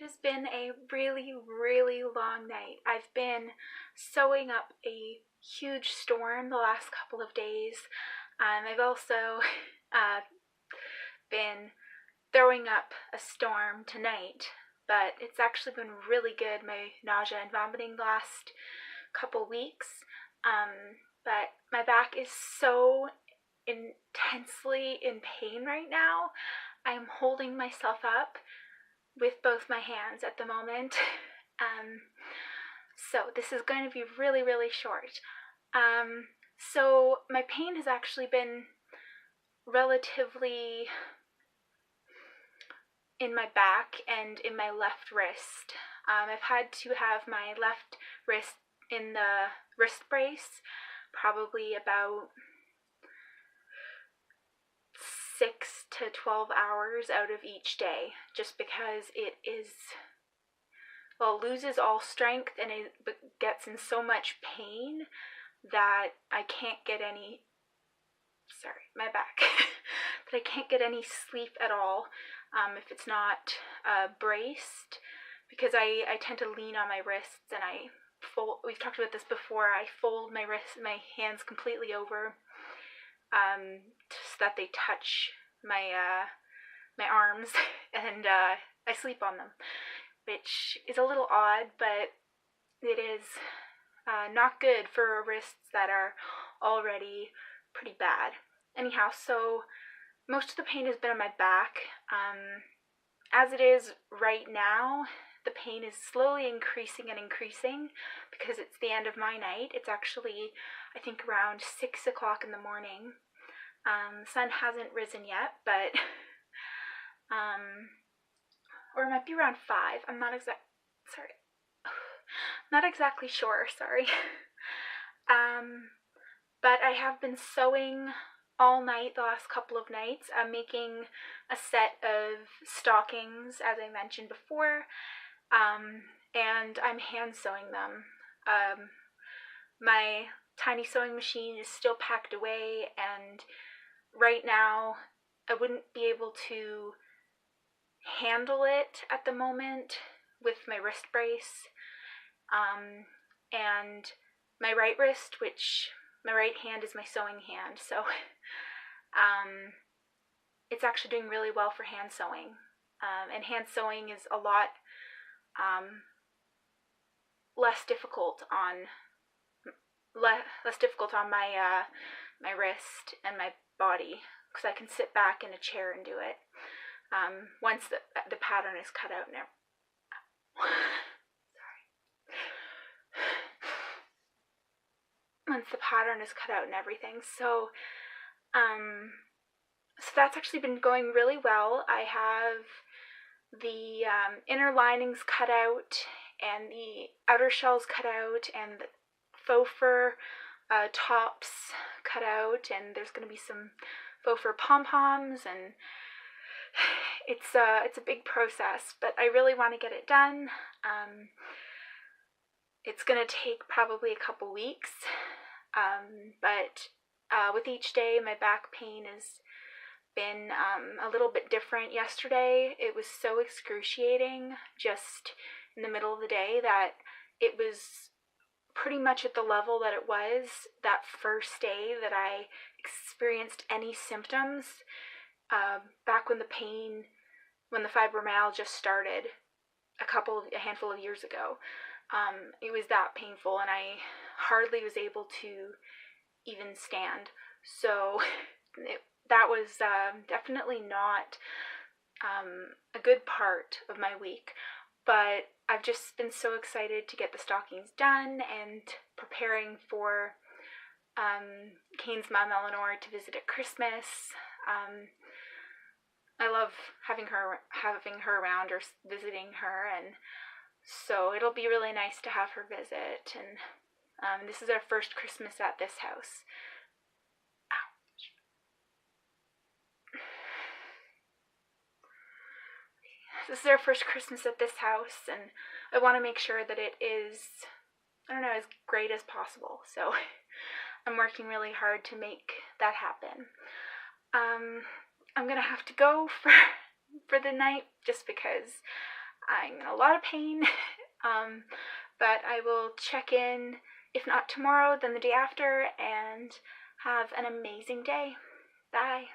has been a really, really long night. I've been sewing up a huge storm the last couple of days. I've also been throwing up a storm tonight, but it's actually been really good. My nausea and vomiting the last couple weeks. But my back is so intensely in pain right now. I'm holding myself up with both my hands at the moment. So this is going to be really, really short. So my pain has actually been relatively in my back and in my left wrist. I've had to have my left wrist in the wrist brace probably about 6 to 12 hours out of each day, just because it loses all strength and it gets in so much pain that I can't get any, that I can't get any sleep at all if it's not braced, because I tend to lean on my wrists and I fold. We've talked about this before. I fold my hands completely over so that they touch my arms, and I sleep on them, which is a little odd, but it is not good for wrists that are already pretty bad. Anyhow, so most of the pain has been on my back. As it is right now, the pain is slowly increasing and increasing because it's the end of my night. It's actually, I think, around 6 o'clock in the morning. The sun hasn't risen yet, but, or it might be around 5. I'm not exactly sure, sorry. But I have been sewing all night the last couple of nights. I'm making a set of stockings, as I mentioned before, and I'm hand sewing them. My tiny sewing machine is still packed away, and right now I wouldn't be able to handle it at the moment with my wrist brace, and my right wrist, which my right hand is my sewing hand, so it's actually doing really well for hand sewing, and hand sewing is a lot less difficult on my wrist and my body, because I can sit back in a chair and do it once the pattern is cut out now. Once the pattern is cut out and everything. So that's actually been going really well. I have the inner linings cut out and the outer shells cut out and the faux fur tops cut out, and there's going to be some faux fur pom-poms, and it's a big process, but I really want to get it done. It's going to take probably a couple weeks, but with each day my back pain has been a little bit different. Yesterday it was so excruciating just in the middle of the day that it was pretty much at the level that it was that first day that I experienced any symptoms, back when the fibromyalgia started a handful of years ago. It was that painful, and I hardly was able to even stand. So that was definitely not a good part of my week. But I've just been so excited to get the stockings done and preparing for Kane's mom, Eleanor, to visit at Christmas. I love having her around or visiting her, and so it'll be really nice to have her visit. And this is our first Christmas at this house. Ouch. This is our first Christmas at this house, and I want to make sure that it is, as great as possible. So I'm working really hard to make that happen. I'm gonna have to go for the night just because I'm in a lot of pain. But I will check in, if not tomorrow, then the day after, and have an amazing day. Bye.